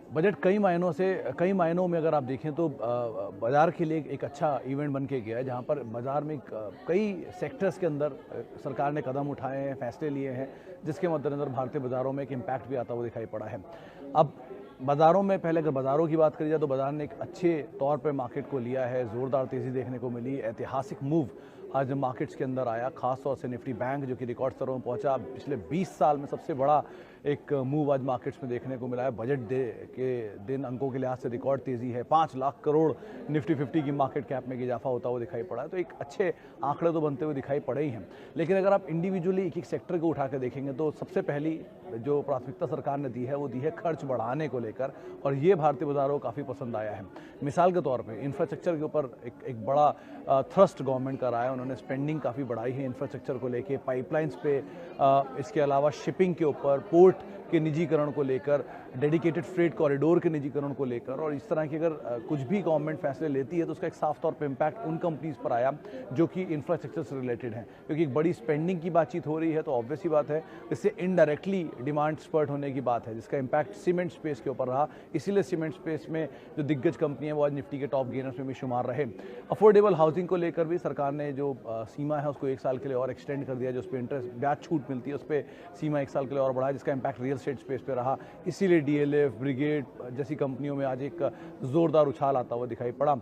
Budget कई मायनों में अगर आप देखें तो बाज़ार के लिए एक अच्छा इवेंट बन के गया है, जहाँ पर बाज़ार में कई सेक्टर्स के अंदर सरकार ने कदम उठाए हैं, फैसले लिए हैं, जिसके मद्देनज़र भारतीय बाज़ारों में एक इम्पैक्ट भी आता हुआ दिखाई पड़ा है। अब बाज़ारों में पहले अगर बाज़ारों की बात करी जाए तो बाज़ार ने एक अच्छे तौर पे मार्केट को लिया है, ज़ोरदार तेज़ी देखने को मिली, ऐतिहासिक मूव आज मार्केट्स के अंदर आया, खास तौर से निफ्टी बैंक जो कि रिकॉर्ड स्तरों में पहुंचा। पिछले 20 साल में सबसे बड़ा एक मूव आज मार्केट्स में देखने को मिला है। बजट डे के दिन अंकों के लिहाज से रिकॉर्ड तेज़ी है, 5 लाख करोड़ निफ्टी 50 की मार्केट कैप में इजाफा होता हुआ दिखाई पड़ा है। तो एक अच्छे आंकड़े तो बनते हुए दिखाई पड़े ही हैं, लेकिन अगर आप इंडिविजुअली एक एक सेक्टर को उठा कर देखेंगे तो सबसे पहली जो प्राथमिकता सरकार ने दी है वो दी है खर्च बढ़ाने को लेकर, और ये भारतीय बाज़ारों को काफ़ी पसंद आया है। मिसाल के तौर पे इंफ्रास्ट्रक्चर के ऊपर एक बड़ा थ्रस्ट गवर्नमेंट का रहा है। उन्होंने स्पेंडिंग काफ़ी बढ़ाई है इंफ्रास्ट्रक्चर को लेके, पाइपलाइंस पे, इसके अलावा शिपिंग के ऊपर, पोर्ट के निजीकरण को लेकर, डेडिकेटेड फ्रेट कॉरिडोर के निजीकरण को लेकर। और इस तरह की अगर कुछ भी गवर्नमेंट फैसले लेती है तो उसका एक साफ तौर पे इम्पैक्ट उन कंपनीज पर आया जो कि इंफ्रास्ट्रक्चर से रिलेटेड हैं, क्योंकि एक बड़ी स्पेंडिंग की बातचीत हो रही है तो ऑब्वियस ही बात है इससे इनडायरेक्टली डिमांड स्पर्ट होने की बात है, जिसका इम्पैक्ट सीमेंट स्पेस के ऊपर रहा। इसीलिए सीमेंट स्पेस में जो दिग्गज कंपनी है वो आज निफ्टी के टॉप गेनर्स में भी शुमार रहे। अफोर्डेबल हाउसिंग को लेकर भी सरकार ने जो सीमा है उसको 1 साल के लिए और एक्सटेंड कर दिया, जो उस पर इंटरेस्ट ब्याज छूट मिलती है उस पर सीमा 1 साल के लिए और बढ़ाया, जिसका इम्पैक्ट रियल एस्टेट स्पेस पे रहा। इसीलिए डीएलएफ, ब्रिगेड जैसी कंपनियों में आज एक जोरदार उछाल आता हुआ दिखाई पड़ा।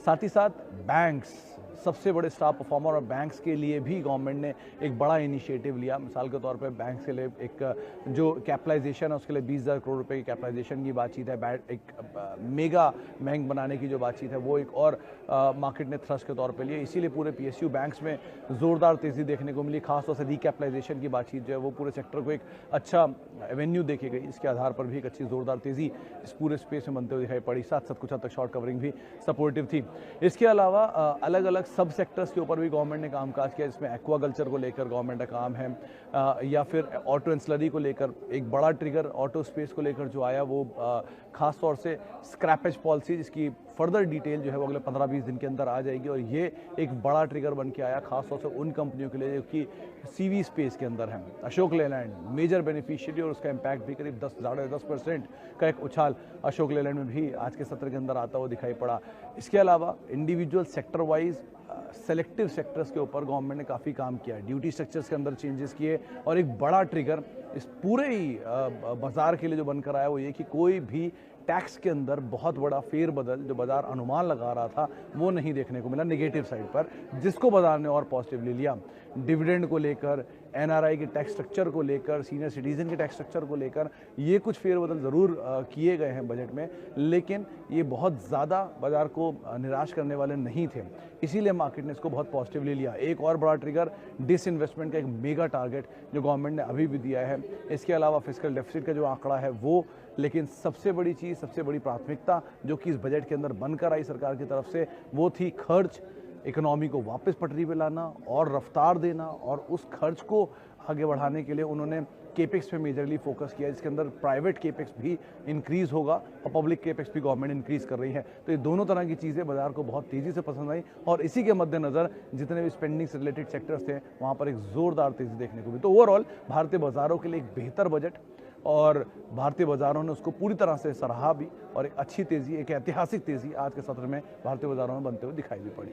साथ ही साथ बैंक्स सबसे बड़े स्टार परफॉर्मर, और बैंक्स के लिए भी गवर्नमेंट ने एक बड़ा इनिशिएटिव लिया। मिसाल के तौर पे बैंक्स के लिए एक जो कैपिटलाइजेशन है उसके लिए 20,000 करोड़ रुपए की कैपिटलाइजेशन की बातचीत है। एक मेगा बैंक बनाने की जो बातचीत है वो एक और मार्केट ने थ्रस्ट के तौर पे लिया। इसीलिए पूरे पीएसयू बैंक्स में जोरदार तेज़ी देखने को मिली। खासतौर से रिकैपिटलाइजेशन की बातचीत जो है वो पूरे सेक्टर को एक अच्छा एवेन्यू देखी गई। इसके आधार पर भी एक अच्छी जोरदार तेज़ी इस पूरे स्पेस में बनते हुए दिखाई पड़ी। साथ साथ कुछ हद तक शॉर्ट कवरिंग भी सपोर्टिव थी। इसके अलावा अलग अलग सब सेक्टर्स के ऊपर भी गवर्नमेंट ने कामकाज किया, जिसमें एक्वाकल्चर को लेकर गवर्नमेंट का काम है, या फिर ऑटो एंसिलरी को लेकर एक बड़ा ट्रिगर ऑटो स्पेस को लेकर जो आया वो खास तौर से स्क्रैपेज पॉलिसी, जिसकी फर्दर डिटेल जो है वो अगले 15-20 दिन के अंदर आ जाएगी, और ये एक बड़ा ट्रिगर बन के आया खास तौर से उन कंपनियों के लिए जो कि सीवी स्पेस के अंदर है। अशोक लेलैंड मेजर बेनिफिशियरी, और उसका इम्पैक्ट भी करीब 10% का एक उछाल अशोक लेलैंड में भी आज के सत्र के अंदर आता हुआ दिखाई पड़ा। इसके अलावा individual sector wise selective sectors के ऊपर गवर्नमेंट ने काफ़ी काम किया, ड्यूटी स्ट्रक्चर्स के अंदर चेंजेस किए, और एक बड़ा ट्रिगर इस पूरे ही बाजार के लिए जो बनकर आया वो ये कि कोई भी टैक्स के अंदर बहुत बड़ा फेरबदल जो बाजार अनुमान लगा रहा था वो नहीं देखने को मिला नेगेटिव साइड पर, जिसको बाजार ने और पॉजिटिवली लिया। डिविडेंड को लेकर, एनआरआई के टैक्स स्ट्रक्चर को लेकर, सीनियर सिटीजन के टैक्स स्ट्रक्चर को लेकर ये कुछ फेरबदल ज़रूर किए गए हैं बजट में, लेकिन ये बहुत ज़्यादा बाजार को निराश करने वाले नहीं थे। इसीलिए मार्केट ने इसको बहुत पॉजिटिवली लिया। एक और बड़ा ट्रिगर डिसइन्वेस्टमेंट का एक मेगा टारगेट जो गवर्नमेंट ने अभी भी दिया है। इसके अलावा फिस्कल डेफिसिट का जो आंकड़ा है वो, लेकिन सबसे बड़ी चीज़, सबसे बड़ी प्राथमिकता जो कि इस बजट के अंदर बनकर आई सरकार की तरफ से वो थी खर्च, इकोनॉमी को वापस पटरी पे लाना और रफ्तार देना, और उस खर्च को आगे बढ़ाने के लिए उन्होंने केपेक्स पे मेजरली फोकस किया, जिसके अंदर प्राइवेट केपेक्स भी इंक्रीज होगा और पब्लिक केपेक्स भी गवर्नमेंट इंक्रीज कर रही है। तो ये दोनों तरह की चीज़ें बाजार को बहुत तेज़ी से पसंद आई, और इसी के मद्देनज़र जितने भी स्पेंडिंग से रिलेटेड सेक्टर्स थे वहाँ पर एक जोरदार तेज़ी देखने को मिली। तो ओवरऑल भारतीय बाजारों के लिए एक बेहतर बजट, और भारतीय बाजारों ने उसको पूरी तरह से सराहा भी, और एक अच्छी तेज़ी, एक ऐतिहासिक तेज़ी आज के सत्र में भारतीय बाजारों में बनते हुए दिखाई भी पड़ी।